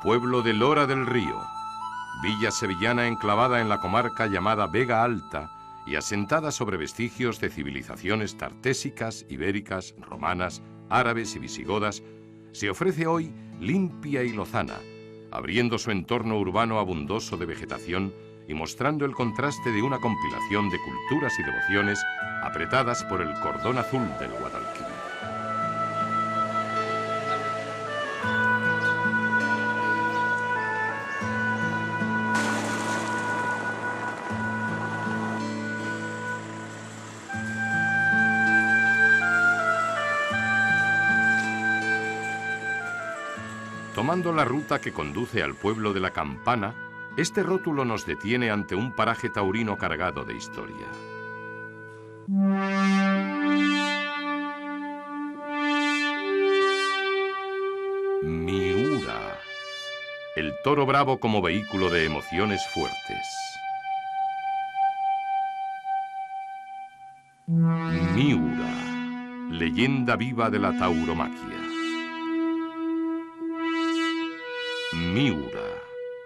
pueblo de Lora del Río, villa sevillana enclavada en la comarca llamada Vega Alta y asentada sobre vestigios de civilizaciones tartésicas, ibéricas, romanas, árabes y visigodas, se ofrece hoy limpia y lozana, abriendo su entorno urbano abundoso de vegetación y mostrando el contraste de una compilación de culturas y devociones apretadas por el cordón azul del Guadalquivir. Tomando la ruta que conduce al pueblo de la Campana, este rótulo nos detiene ante un paraje taurino cargado de historia. Miura, el toro bravo como vehículo de emociones fuertes. Miura, leyenda viva de la tauromaquia. Miura,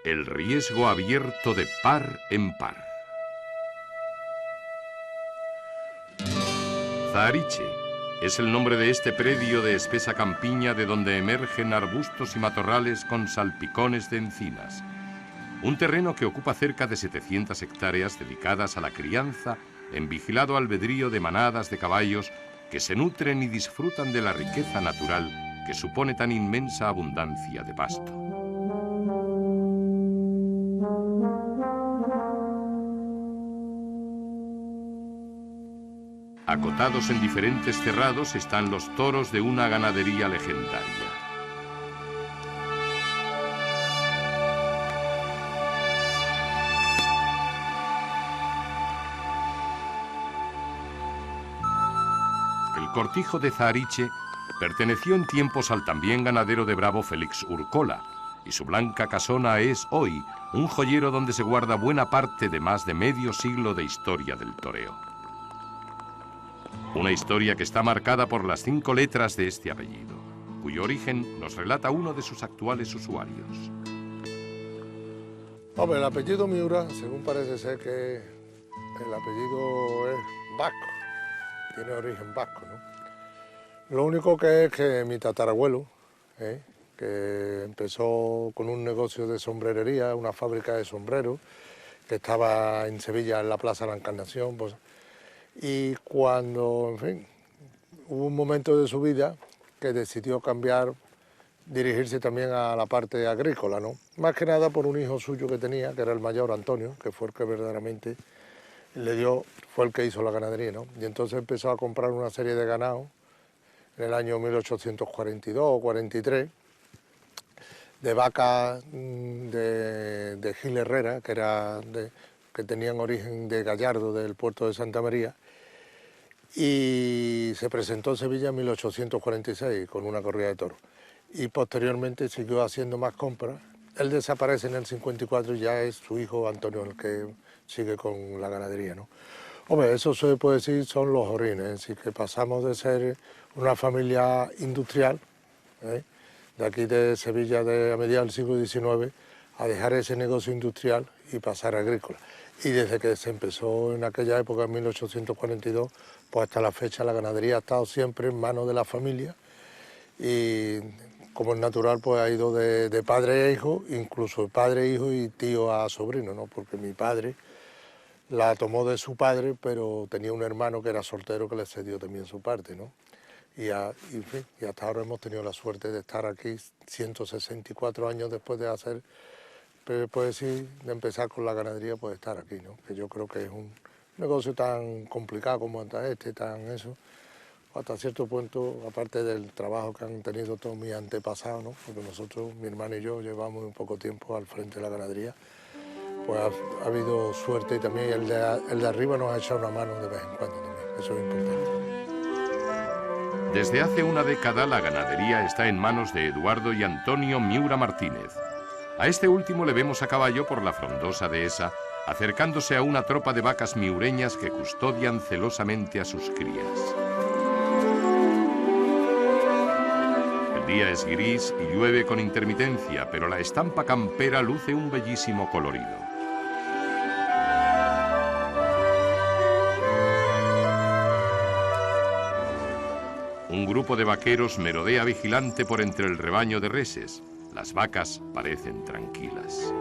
el riesgo abierto de par en par. Zahariche es el nombre de este predio de espesa campiña de donde emergen arbustos y matorrales con salpicones de encinas. Un terreno que ocupa cerca de 700 hectáreas dedicadas a la crianza en vigilado albedrío de manadas de caballos que se nutren y disfrutan de la riqueza natural que supone tan inmensa abundancia de pasto. Acotados en diferentes cerrados están los toros de una ganadería legendaria. El cortijo de Zahariche perteneció en tiempos al también ganadero de Bravo Félix Urcola, y su blanca casona es hoy un joyero donde se guarda buena parte de más de medio siglo de historia del toreo. Una historia que está marcada por las 5 letras de este apellido, cuyo origen nos relata uno de sus actuales usuarios. Hombre, el apellido Miura, según parece ser que el apellido es vasco, tiene origen vasco, ¿no? Lo único que es que mi tatarabuelo, que empezó con un negocio de sombrerería, una fábrica de sombreros, que estaba en Sevilla, en la Plaza de la Encarnación, pues, y cuando, en fin, hubo un momento de su vida que decidió cambiar, dirigirse también a la parte agrícola, ¿no? Más que nada por un hijo suyo que tenía, que era el mayor Antonio, que fue el que verdaderamente fue el que hizo la ganadería, ¿no? Y entonces empezó a comprar una serie de ganados en el año 1842 o 43, de vacas de Gil Herrera, que tenían origen de Gallardo, del puerto de Santa María, y se presentó en Sevilla en 1846 con una corrida de toros. Y posteriormente siguió haciendo más compras. Él desaparece en el 54 y ya es su hijo Antonio el que sigue con la ganadería, ¿no? Hombre, eso se puede decir son los orígenes, es decir, que pasamos de ser una familia industrial, de aquí de Sevilla a mediados del siglo XIX, a dejar ese negocio industrial y pasar a agrícola. Y desde que se empezó en aquella época, en 1842, pues hasta la fecha la ganadería ha estado siempre en manos de la familia y como es natural pues ha ido de padre a hijo, incluso de padre a hijo y tío a sobrino, ¿no? Porque mi padre la tomó de su padre, pero tenía un hermano que era soltero que le cedió también su parte, ¿no? Y hasta ahora hemos tenido la suerte de estar aquí 164 años después de hacer, pues sí, de empezar con la ganadería, pues estar aquí, ¿no? Que yo creo que es un negocio tan complicado como tan eso, hasta cierto punto, aparte del trabajo que han tenido todos mis antepasados, ¿no? Porque nosotros, mi hermano y yo, llevamos un poco tiempo al frente de la ganadería, pues ha habido suerte y también el de arriba nos ha echado una mano de vez en cuando también, eso es importante. Desde hace una década la ganadería está en manos de Eduardo y Antonio Miura Martínez. A este último le vemos a caballo por la frondosa dehesa, acercándose a una tropa de vacas miureñas que custodian celosamente a sus crías. El día es gris y llueve con intermitencia, pero la estampa campera luce un bellísimo colorido. Un grupo de vaqueros merodea vigilante por entre el rebaño de reses. Las vacas parecen tranquilas.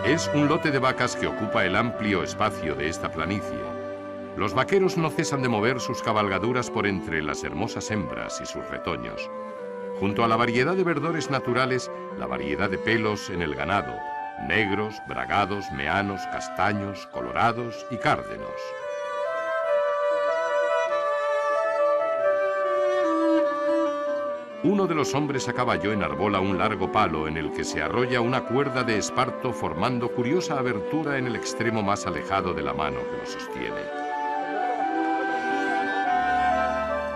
Es un lote de vacas que ocupa el amplio espacio de esta planicie. Los vaqueros no cesan de mover sus cabalgaduras por entre las hermosas hembras y sus retoños. Junto a la variedad de verdores naturales, la variedad de pelos en el ganado, negros, bragados, meanos, castaños, colorados y cárdenos. Uno de los hombres a caballo enarbola un largo palo en el que se arrolla una cuerda de esparto formando curiosa abertura en el extremo más alejado de la mano que lo sostiene.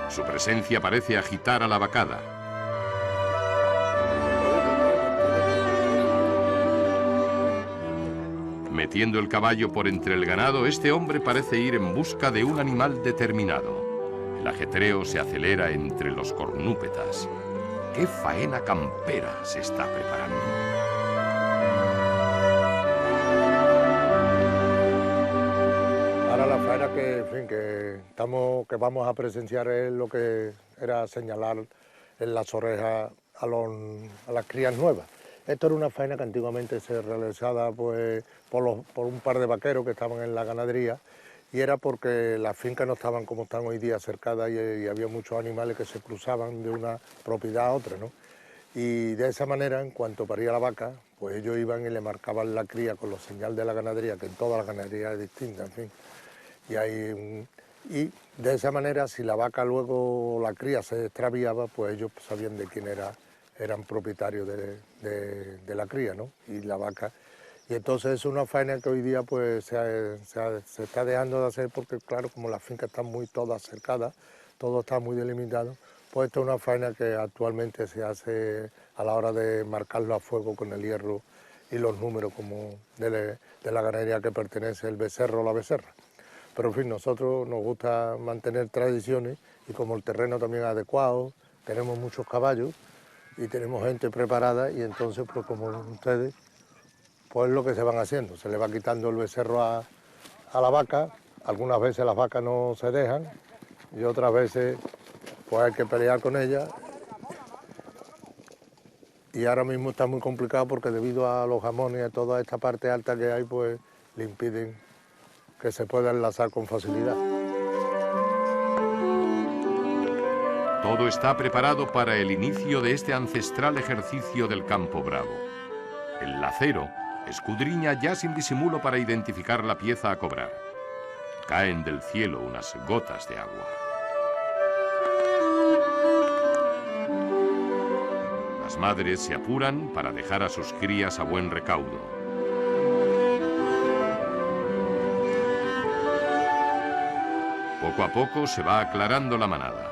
Su presencia parece agitar a la vacada. Metiendo el caballo por entre el ganado, este hombre parece ir en busca de un animal determinado. El ajetreo se acelera entre los cornúpetas. ¡Qué faena campera se está preparando! Ahora la faena que vamos a presenciar es lo que era señalar en las orejas a las crías nuevas. Esto era una faena que antiguamente se realizaba pues, por un par de vaqueros que estaban en la ganadería, y era porque las fincas no estaban como están hoy día cercadas y había muchos animales que se cruzaban de una propiedad a otra, ¿no? Y de esa manera, en cuanto paría la vaca, pues ellos iban y le marcaban la cría con los señales de la ganadería, que en todas las ganaderías es distinta, en fin. Y de esa manera, si la vaca luego, la cría se extraviaba, pues ellos sabían de quién eran propietarios de la cría, ¿no? Y la vaca. Y entonces es una faena que hoy día pues se está dejando de hacer porque, claro, como las fincas están muy todas cercadas, todo está muy delimitado, pues esto es una faena que actualmente se hace a la hora de marcarlo a fuego con el hierro y los números como de la ganadería que pertenece el becerro o la becerra. Pero en fin, nosotros nos gusta mantener tradiciones y como el terreno también es adecuado, tenemos muchos caballos y tenemos gente preparada y entonces pues como ustedes, pues es lo que se van haciendo, se le va quitando el becerro a la vaca, algunas veces las vacas no se dejan y otras veces pues hay que pelear con ellas. Y ahora mismo está muy complicado porque debido a los jamones y a toda esta parte alta que hay, pues le impiden que se pueda enlazar con facilidad. Todo está preparado para el inicio de este ancestral ejercicio del campo bravo. El lacero escudriña ya sin disimulo para identificar la pieza a cobrar. Caen del cielo unas gotas de agua. Las madres se apuran para dejar a sus crías a buen recaudo. Poco a poco se va aclarando la manada.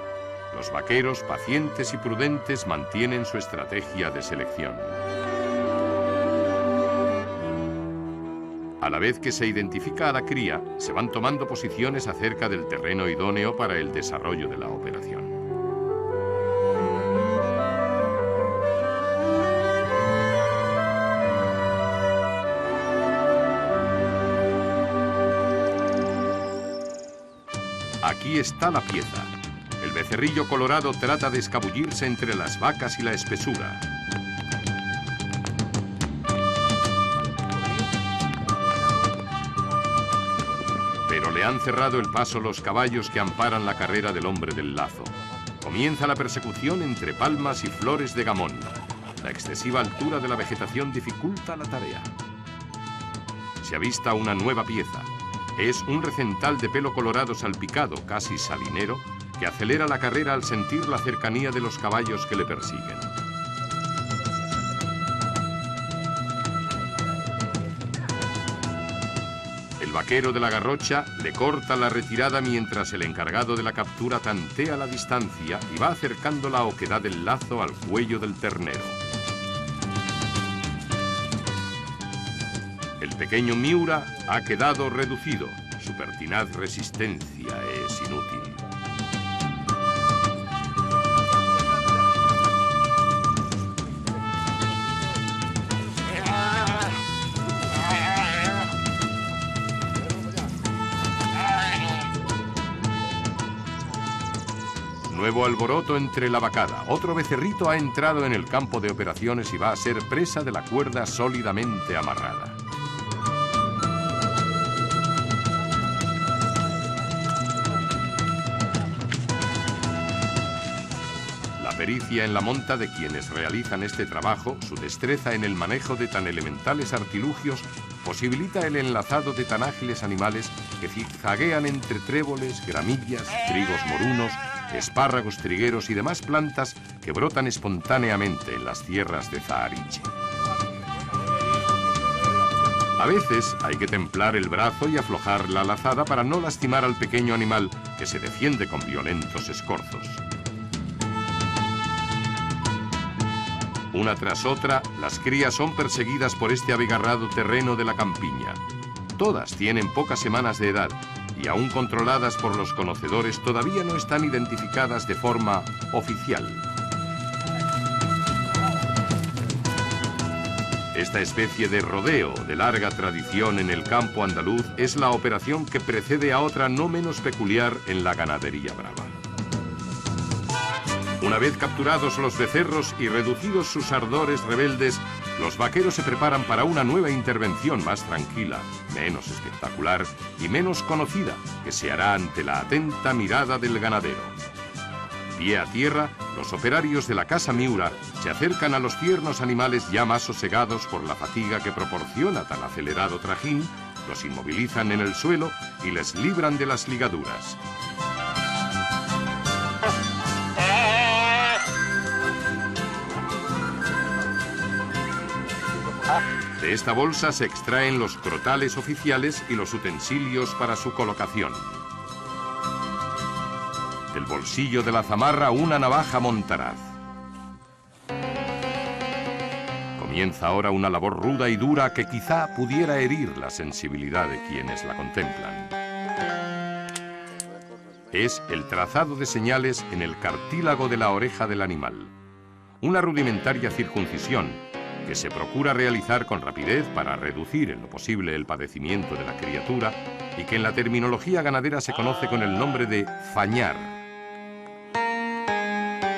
Los vaqueros, pacientes y prudentes, mantienen su estrategia de selección. A la vez que se identifica a la cría, se van tomando posiciones acerca del terreno idóneo para el desarrollo de la operación. Aquí está la pieza. El becerrillo colorado trata de escabullirse entre las vacas y la espesura. Pero le han cerrado el paso los caballos que amparan la carrera del hombre del lazo. Comienza la persecución entre palmas y flores de gamón. La excesiva altura de la vegetación dificulta la tarea. Se avista una nueva pieza. Es un recental de pelo colorado salpicado, casi salinero, que acelera la carrera al sentir la cercanía de los caballos que le persiguen. El vaquero de la garrocha le corta la retirada mientras el encargado de la captura tantea la distancia y va acercando la oquedad del lazo al cuello del ternero. El pequeño Miura ha quedado reducido. Su pertinaz resistencia es inútil. Nuevo alboroto entre la vacada. Otro becerrito ha entrado en el campo de operaciones y va a ser presa de la cuerda sólidamente amarrada. La pericia en la monta de quienes realizan este trabajo, su destreza en el manejo de tan elementales artilugios, posibilita el enlazado de tan ágiles animales que zigzaguean entre tréboles, gramillas, trigos morunos, espárragos trigueros y demás plantas que brotan espontáneamente en las tierras de Zahariche. A veces hay que templar el brazo y aflojar la lazada para no lastimar al pequeño animal que se defiende con violentos escorzos. Una tras otra, las crías son perseguidas por este abigarrado terreno de la campiña. Todas tienen pocas semanas de edad y aún controladas por los conocedores todavía no están identificadas de forma oficial. Esta especie de rodeo de larga tradición en el campo andaluz es la operación que precede a otra no menos peculiar en la ganadería brava. Una vez capturados los becerros y reducidos sus ardores rebeldes, los vaqueros se preparan para una nueva intervención más tranquila, menos espectacular y menos conocida, que se hará ante la atenta mirada del ganadero. Pie a tierra, los operarios de la casa Miura se acercan a los tiernos animales ya más sosegados por la fatiga que proporciona tan acelerado trajín, los inmovilizan en el suelo y les libran de las ligaduras. De esta bolsa se extraen los crotales oficiales y los utensilios para su colocación. Del bolsillo de la zamarra una navaja montaraz. Comienza ahora una labor ruda y dura que quizá pudiera herir la sensibilidad de quienes la contemplan. Es el trazado de señales en el cartílago de la oreja del animal. Una rudimentaria circuncisión que se procura realizar con rapidez para reducir en lo posible el padecimiento de la criatura y que en la terminología ganadera se conoce con el nombre de fañar.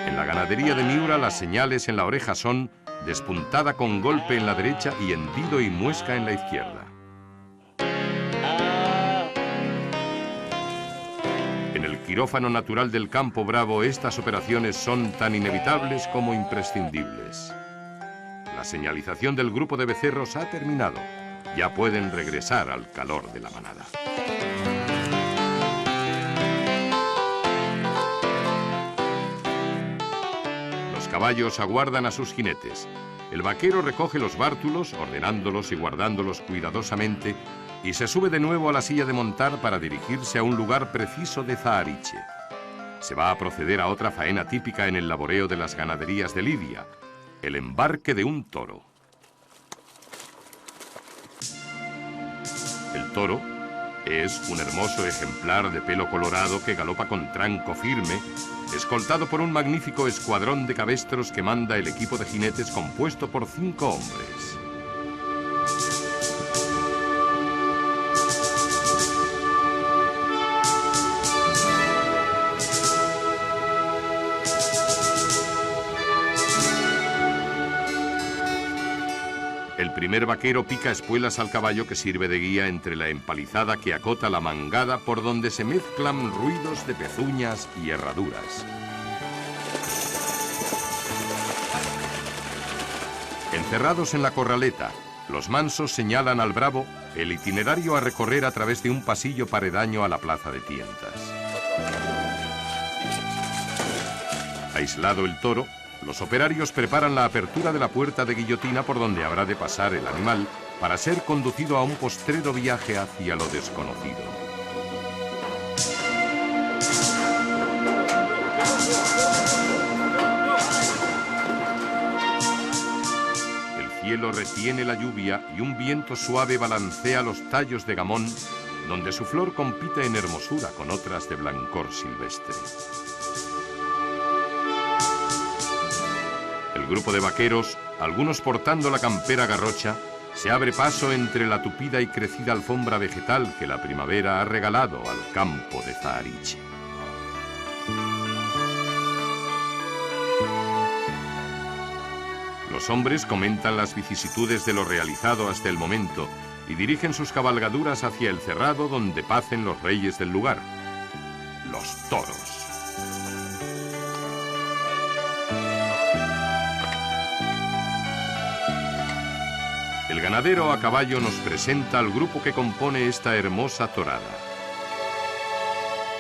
En la ganadería de Miura las señales en la oreja son despuntada con golpe en la derecha y hendido y muesca en la izquierda. En el quirófano natural del campo bravo estas operaciones son tan inevitables como imprescindibles. La señalización del grupo de becerros ha terminado. Ya pueden regresar al calor de la manada. Los caballos aguardan a sus jinetes. El vaquero recoge los bártulos, ordenándolos y guardándolos cuidadosamente, y se sube de nuevo a la silla de montar para dirigirse a un lugar preciso de Zahariche. Se va a proceder a otra faena típica en el laboreo de las ganaderías de Lidia: el embarque de un toro. El toro es un hermoso ejemplar de pelo colorado que galopa con tranco firme, escoltado por un magnífico escuadrón de cabestros que manda el equipo de jinetes compuesto por 5 hombres. El primer vaquero pica espuelas al caballo que sirve de guía entre la empalizada que acota la mangada por donde se mezclan ruidos de pezuñas y herraduras. Encerrados en la corraleta, los mansos señalan al bravo el itinerario a recorrer a través de un pasillo paredaño a la plaza de tientas. Aislado el toro, los operarios preparan la apertura de la puerta de guillotina por donde habrá de pasar el animal para ser conducido a un postrero viaje hacia lo desconocido. El cielo retiene la lluvia y un viento suave balancea los tallos de gamón, donde su flor compite en hermosura con otras de blancor silvestre. El grupo de vaqueros, algunos portando la campera garrocha, se abre paso entre la tupida y crecida alfombra vegetal que la primavera ha regalado al campo de Zahariche. Los hombres comentan las vicisitudes de lo realizado hasta el momento y dirigen sus cabalgaduras hacia el cerrado donde pacen los reyes del lugar, los toros. El ganadero a caballo nos presenta al grupo que compone esta hermosa torada.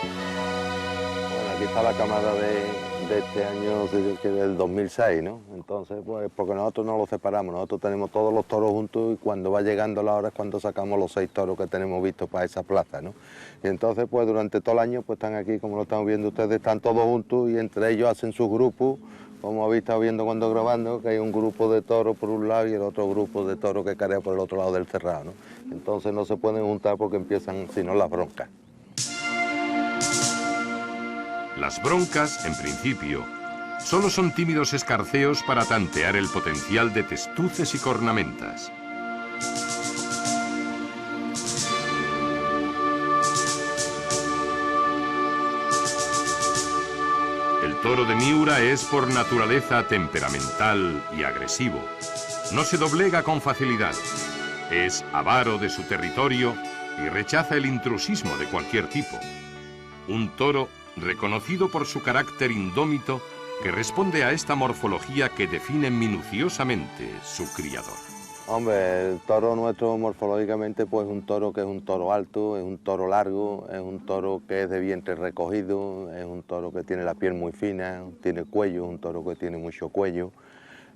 Bueno, aquí está la camada de este año, del 2006, ¿no? Entonces, pues, porque nosotros no los separamos, nosotros tenemos todos los toros juntos y cuando va llegando la hora es cuando sacamos los 6 toros que tenemos vistos para esa plaza, ¿no? Y entonces, pues, durante todo el año, pues, están aquí, como lo están viendo ustedes, están todos juntos y entre ellos hacen sus grupos, como habéis estado viendo cuando grabando, que hay un grupo de toros por un lado y el otro grupo de toros que carea por el otro lado del cerrado, ¿no? Entonces no se pueden juntar porque empiezan, si no, las broncas. Las broncas, en principio, solo son tímidos escarceos para tantear el potencial de testuces y cornamentas. El toro de Miura es por naturaleza temperamental y agresivo. No se doblega con facilidad. Es avaro de su territorio y rechaza el intrusismo de cualquier tipo. Un toro reconocido por su carácter indómito que responde a esta morfología que define minuciosamente su criador. Hombre, el toro nuestro morfológicamente pues es un toro que es un toro alto, es un toro largo, es un toro que es de vientre recogido, es un toro que tiene la piel muy fina, tiene cuello, es un toro que tiene mucho cuello.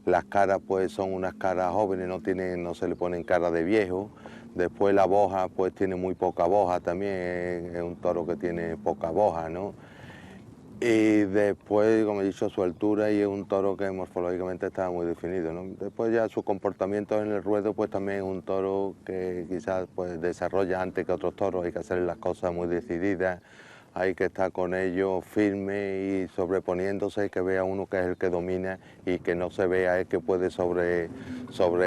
Las caras pues son unas caras jóvenes, no se le ponen cara de viejo. Después la boja pues tiene muy poca boja también, es un toro que tiene poca boja, ¿no? Y después, como he dicho, su altura y es un toro que morfológicamente está muy definido, ¿no? Después ya su comportamiento en el ruedo pues también es un toro que quizás pues desarrolla antes que otros toros, hay que hacer las cosas muy decididas, hay que estar con ellos firme y sobreponiéndose, hay que vea uno que es el que domina y que no se vea el que puede sobre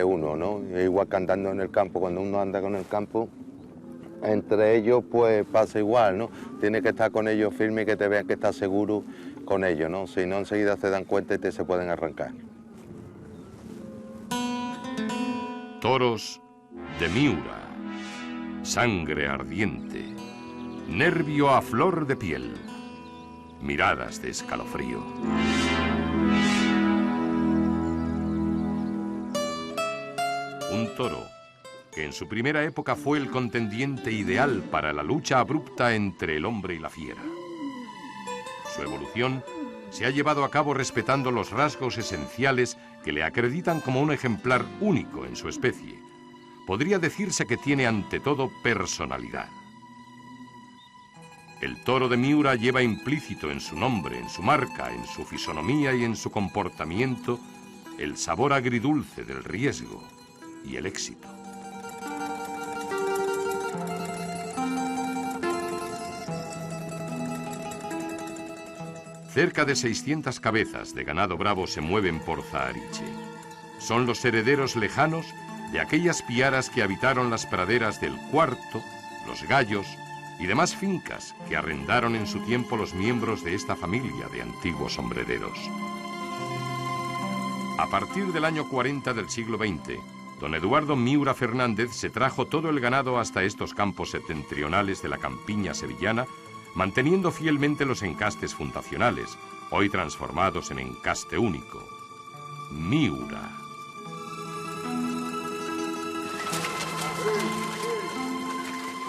uno, ¿no? Igual que andando en el campo, cuando uno anda con el campo, entre ellos pues pasa igual, ¿no? Tiene que estar con ellos firme y que te vean que estás seguro con ellos, ¿no? Si no, enseguida se dan cuenta y te se pueden arrancar. Toros de Miura, sangre ardiente, nervio a flor de piel, miradas de escalofrío. Un toro que en su primera época fue el contendiente ideal para la lucha abrupta entre el hombre y la fiera. Su evolución se ha llevado a cabo respetando los rasgos esenciales que le acreditan como un ejemplar único en su especie. Podría decirse que tiene ante todo personalidad. El toro de Miura lleva implícito en su nombre, en su marca, en su fisonomía y en su comportamiento el sabor agridulce del riesgo y el éxito. Cerca de 600 cabezas de ganado bravo se mueven por Zahariche. Son los herederos lejanos de aquellas piaras que habitaron las praderas del Cuarto, los Gallos y demás fincas que arrendaron en su tiempo los miembros de esta familia de antiguos sombrereros. A partir del año 40 del siglo XX, don Eduardo Miura Fernández se trajo todo el ganado hasta estos campos septentrionales de la campiña sevillana, manteniendo fielmente los encastes fundacionales, hoy transformados en encaste único. Miura.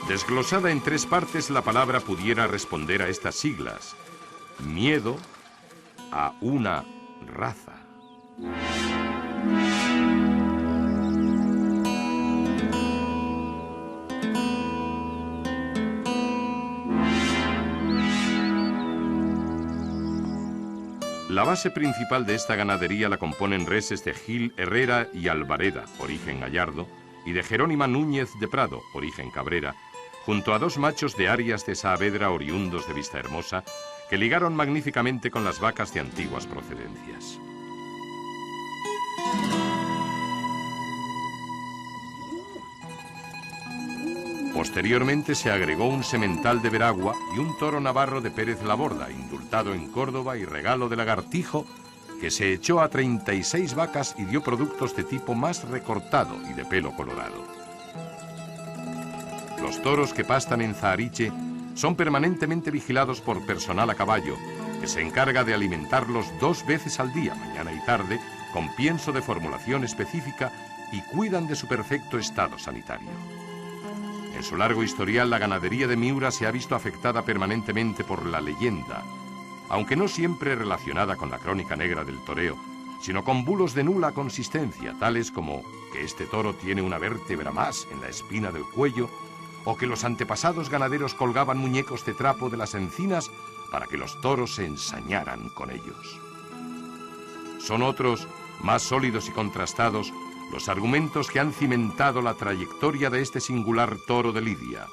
Desglosada en 3 partes, la palabra pudiera responder a estas siglas. Miedo a una raza. La base principal de esta ganadería la componen reses de Gil Herrera y Alvareda, origen gallardo, y de Jerónima Núñez de Prado, origen cabrera, junto a 2 machos de Arias de Saavedra oriundos de Vistahermosa, que ligaron magníficamente con las vacas de antiguas procedencias. Posteriormente se agregó un semental de Veragua y un toro navarro de Pérez Laborda, indultado en Córdoba y regalo de Lagartijo, que se echó a 36 vacas y dio productos de tipo más recortado y de pelo colorado. Los toros que pastan en Zahariche son permanentemente vigilados por personal a caballo, que se encarga de alimentarlos 2 veces al día, mañana y tarde, con pienso de formulación específica, y cuidan de su perfecto estado sanitario. En su largo historial, la ganadería de Miura se ha visto afectada permanentemente por la leyenda, aunque no siempre relacionada con la crónica negra del toreo, sino con bulos de nula consistencia, tales como que este toro tiene una vértebra más en la espina del cuello, o que los antepasados ganaderos colgaban muñecos de trapo de las encinas para que los toros se ensañaran con ellos. Son otros, más sólidos y contrastados, los argumentos que han cimentado la trayectoria de este singular toro de Lidia.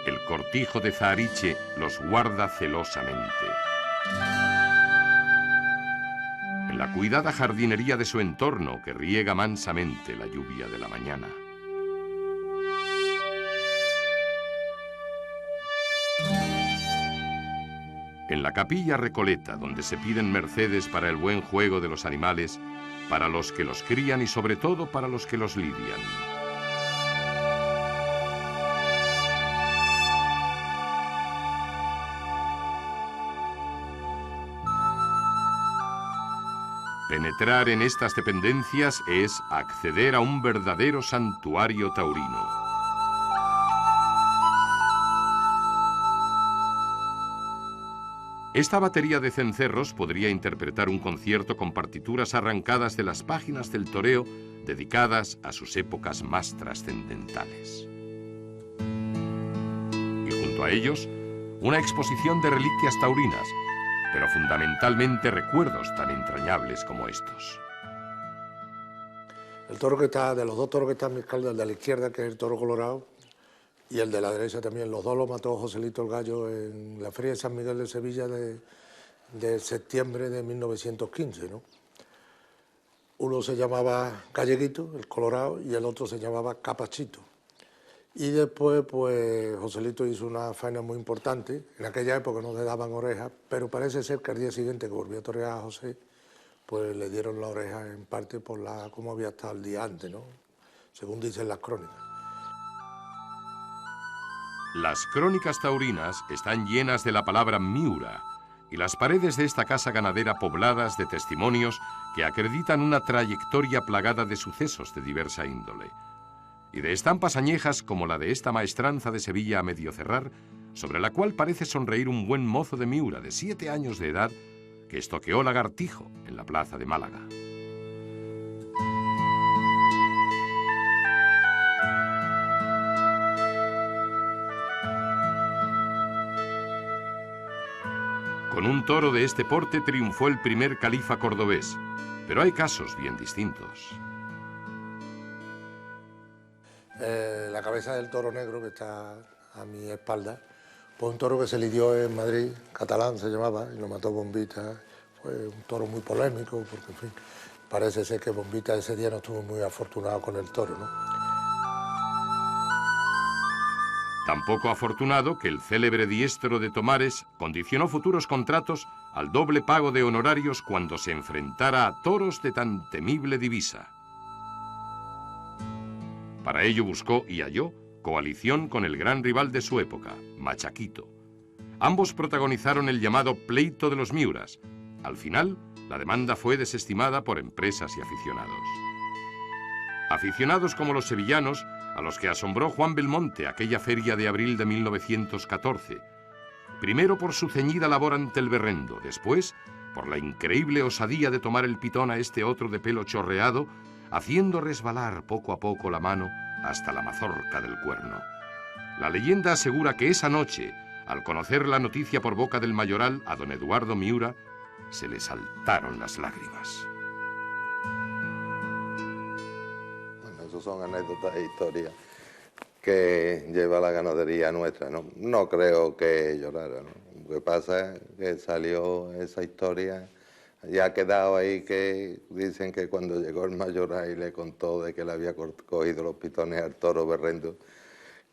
El cortijo de Zahariche los guarda celosamente. En la cuidada jardinería de su entorno, que riega mansamente la lluvia de la mañana. En la capilla Recoleta, donde se piden mercedes para el buen juego de los animales, para los que los crían y sobre todo para los que los lidian. Penetrar en estas dependencias es acceder a un verdadero santuario taurino. Esta batería de cencerros podría interpretar un concierto con partituras arrancadas de las páginas del toreo dedicadas a sus épocas más trascendentales. Y junto a ellos, una exposición de reliquias taurinas, pero fundamentalmente recuerdos tan entrañables como estos. El toro que está, de los 2 toros que están en mi espalda, el de la izquierda, que es el toro colorado, y el de la derecha también, los 2 los mató Joselito el Gallo en la Feria de San Miguel de Sevilla de septiembre de 1915, ¿no? Uno se llamaba Galleguito, el colorado, y el otro se llamaba Capachito. Y después, pues, Joselito hizo una faena muy importante. En aquella época no le daban orejas, pero parece ser que al día siguiente que volvió a torear a José, pues le dieron la oreja en parte por cómo había estado el día antes, ¿no? Según dicen las crónicas. Las crónicas taurinas están llenas de la palabra Miura, y las paredes de esta casa ganadera pobladas de testimonios que acreditan una trayectoria plagada de sucesos de diversa índole, y de estampas añejas como la de esta maestranza de Sevilla a medio cerrar, sobre la cual parece sonreír un buen mozo de Miura de 7 años de edad que estoqueó Lagartijo en la plaza de Málaga. Con un toro de este porte triunfó el primer califa cordobés, pero hay casos bien distintos. La cabeza del toro negro que está a mi espalda, pues un toro que se lidió en Madrid, Catalán se llamaba, y lo mató Bombita. Fue un toro muy polémico, porque en fin, parece ser que Bombita ese día no estuvo muy afortunado con el toro, ¿no? Tampoco afortunado que el célebre diestro de Tomares condicionó futuros contratos al doble pago de honorarios cuando se enfrentara a toros de tan temible divisa. Para ello buscó y halló coalición con el gran rival de su época, Machaquito. Ambos protagonizaron el llamado pleito de los Miuras. Al final, la demanda fue desestimada por empresas y aficionados. Aficionados como los sevillanos, a los que asombró Juan Belmonte aquella feria de abril de 1914. Primero por su ceñida labor ante el berrendo, después por la increíble osadía de tomar el pitón a este otro de pelo chorreado, haciendo resbalar poco a poco la mano hasta la mazorca del cuerno. La leyenda asegura que esa noche, Al conocer la noticia por boca del mayoral, a don Eduardo Miura se le saltaron las lágrimas. Bueno, eso son anécdotas e historias que lleva la ganadería nuestra, ¿no? No creo que llorara, ¿no? Lo que pasa es que salió esa historia, ya ha quedado ahí, que dicen que cuando llegó el mayoral y le contó de que le había cogido los pitones al toro berrendo,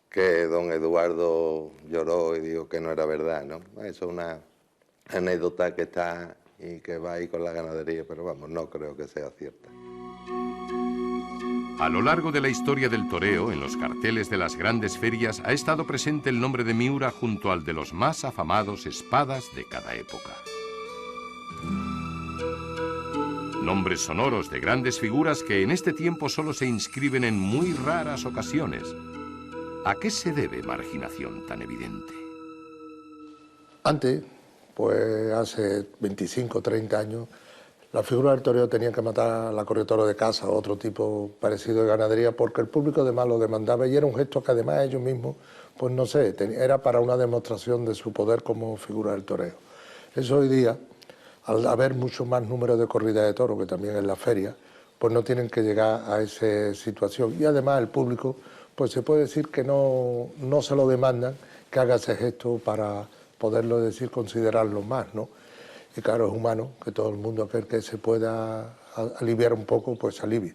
que don Eduardo lloró y dijo que no era verdad, ¿no? Eso es una anécdota que está y que va ahí con la ganadería, pero vamos, no creo que sea cierta. A lo largo de la historia del toreo, en los carteles de las grandes ferias, ha estado presente el nombre de Miura junto al de los más afamados espadas de cada época. Nombres sonoros de grandes figuras que en este tiempo solo se inscriben en muy raras ocasiones. ¿A qué se debe marginación tan evidente? Antes, pues hace 25 o 30 años, la figura del toreo tenía que matar a la corretoro de caza o otro tipo parecido de ganadería porque el público además lo demandaba y era un gesto que además ellos mismos, pues no sé, era para una demostración de su poder como figura del toreo. Eso hoy día, al haber mucho más número de corridas de toros, que también en la feria, pues no tienen que llegar a esa situación. Y además el público, pues se puede decir que no se lo demandan que haga ese gesto para poderlo decir, considerarlo más, ¿no? Y claro, es humano que todo el mundo, aquel que se pueda aliviar un poco, pues alivie.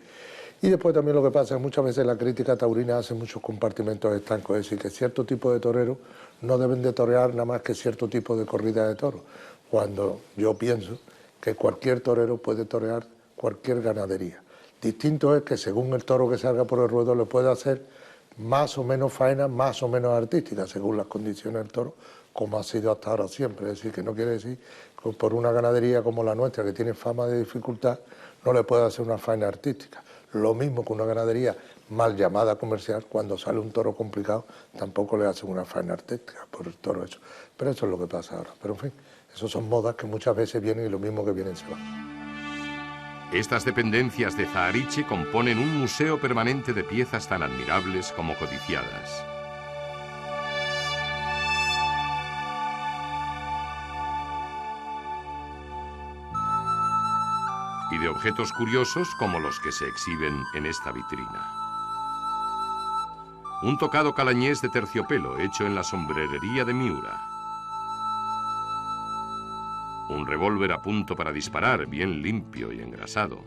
Y después también lo que pasa es que muchas veces la crítica taurina hace muchos compartimentos estancos, es decir, que cierto tipo de toreros no deben de torear nada más que cierto tipo de corrida de toros, cuando yo pienso que cualquier torero puede torear cualquier ganadería. Distinto es que según el toro que salga por el ruedo le puede hacer más o menos faena, más o menos artística, según las condiciones del toro, como ha sido hasta ahora siempre. Es decir, que no quiere decir que por una ganadería como la nuestra, que tiene fama de dificultad, no le puede hacer una faena artística. Lo mismo que una ganadería mal llamada comercial, cuando sale un toro complicado, tampoco le hacen una faena artística por el toro hecho. Pero eso es lo que pasa ahora. Pero en fin, eso son modas que muchas veces vienen y lo mismo que vienen se van. Estas dependencias de Zahariche componen un museo permanente de piezas tan admirables como codiciadas. Y de objetos curiosos como los que se exhiben en esta vitrina. Un tocado calañés de terciopelo hecho en la sombrerería de Miura. Un revólver a punto para disparar, bien limpio y engrasado.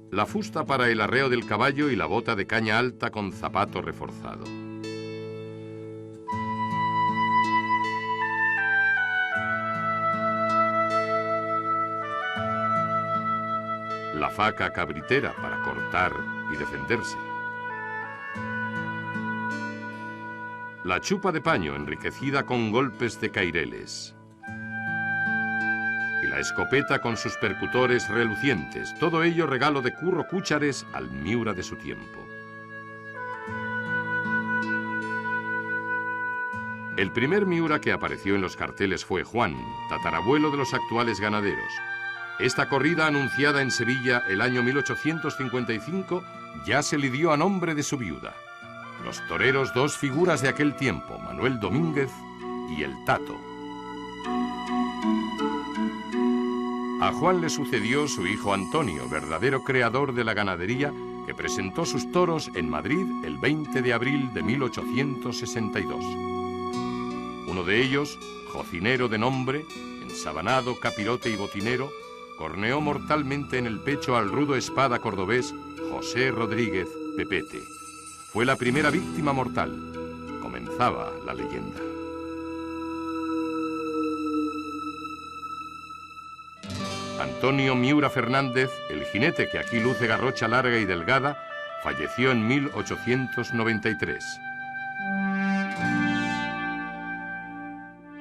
La fusta para el arreo del caballo y la bota de caña alta con zapato reforzado. La faca cabritera para cortar y defenderse. La chupa de paño enriquecida con golpes de caireles. Y la escopeta con sus percutores relucientes, todo ello regalo de Curro Cúchares al Miura de su tiempo. El primer Miura que apareció en los carteles fue Juan, tatarabuelo de los actuales ganaderos. Esta corrida, anunciada en Sevilla el año 1855, ya se le dio a nombre de su viuda. Los toreros, dos figuras de aquel tiempo, Manuel Domínguez y el Tato. A Juan le sucedió su hijo Antonio, verdadero creador de la ganadería, que presentó sus toros en Madrid el 20 de abril de 1862. Uno de ellos, jocinero de nombre, ensabanado, capirote y botinero, corneó mortalmente en el pecho al rudo espada cordobés José Rodríguez Pepete. Fue la primera víctima mortal. Comenzaba la leyenda. Antonio Miura Fernández, el jinete que aquí luce garrocha larga y delgada, falleció en 1893.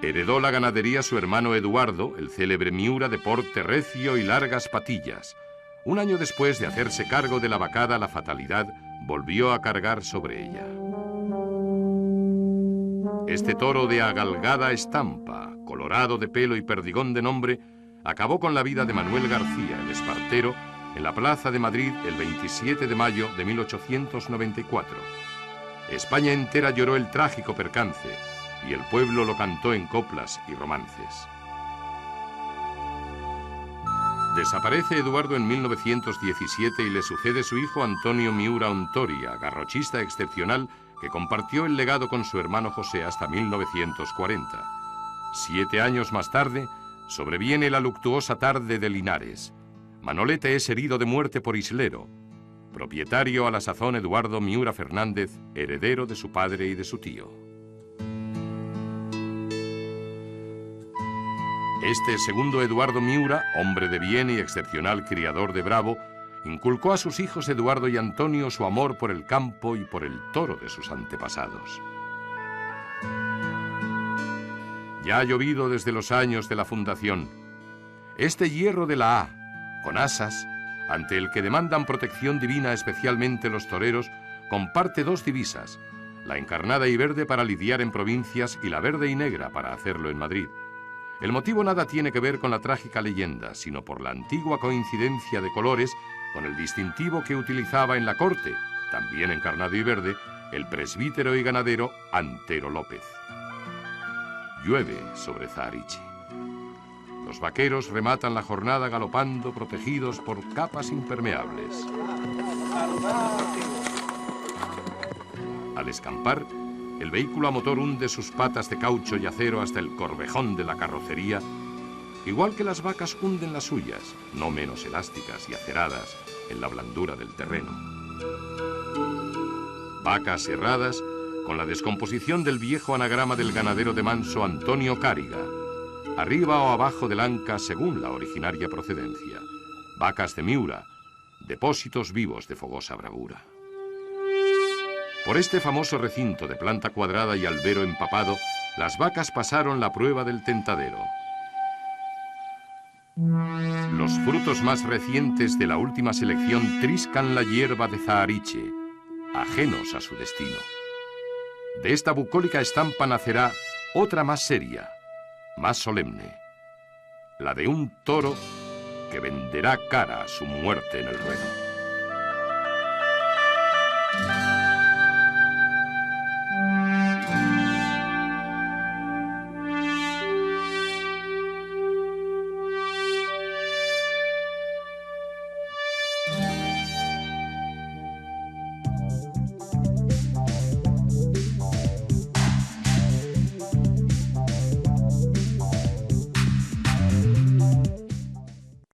Heredó la ganadería su hermano Eduardo, el célebre Miura de porte recio y largas patillas. Un año después de hacerse cargo de la vacada, la fatalidad volvió a cargar sobre ella. Este toro de agalgada estampa, colorado de pelo y perdigón de nombre, acabó con la vida de Manuel García, el espartero, en la Plaza de Madrid el 27 de mayo de 1894. España entera lloró el trágico percance y el pueblo lo cantó en coplas y romances. Desaparece Eduardo en 1917 y le sucede su hijo Antonio Miura Ontoria, garrochista excepcional que compartió el legado con su hermano José hasta 1940. 7 años más tarde, sobreviene la luctuosa tarde de Linares. Manolete es herido de muerte por Islero, propietario a la sazón Eduardo Miura Fernández, heredero de su padre y de su tío. Este segundo Eduardo Miura, hombre de bien y excepcional criador de bravo, inculcó a sus hijos Eduardo y Antonio su amor por el campo y por el toro de sus antepasados. Ya ha llovido desde los años de la fundación. Este hierro de la A, con asas, ante el que demandan protección divina especialmente los toreros, comparte 2 divisas, la encarnada y verde para lidiar en provincias y la verde y negra para hacerlo en Madrid. El motivo nada tiene que ver con la trágica leyenda, sino por la antigua coincidencia de colores con el distintivo que utilizaba en la corte, también encarnado y verde, el presbítero y ganadero Antero López. Llueve sobre Zahariche. Los vaqueros rematan la jornada galopando protegidos por capas impermeables. Al escampar, el vehículo a motor hunde sus patas de caucho y acero hasta el corvejón de la carrocería, igual que las vacas hunden las suyas, no menos elásticas y aceradas, en la blandura del terreno. Vacas herradas con la descomposición del viejo anagrama del ganadero de Manso Antonio Cáriga, arriba o abajo del anca según la originaria procedencia. Vacas de Miura, depósitos vivos de fogosa bravura. Por este famoso recinto de planta cuadrada y albero empapado, las vacas pasaron la prueba del tentadero. Los frutos más recientes de la última selección triscan la hierba de Zahariche, ajenos a su destino. De esta bucólica estampa nacerá otra más seria, más solemne, la de un toro que venderá cara a su muerte en el ruedo.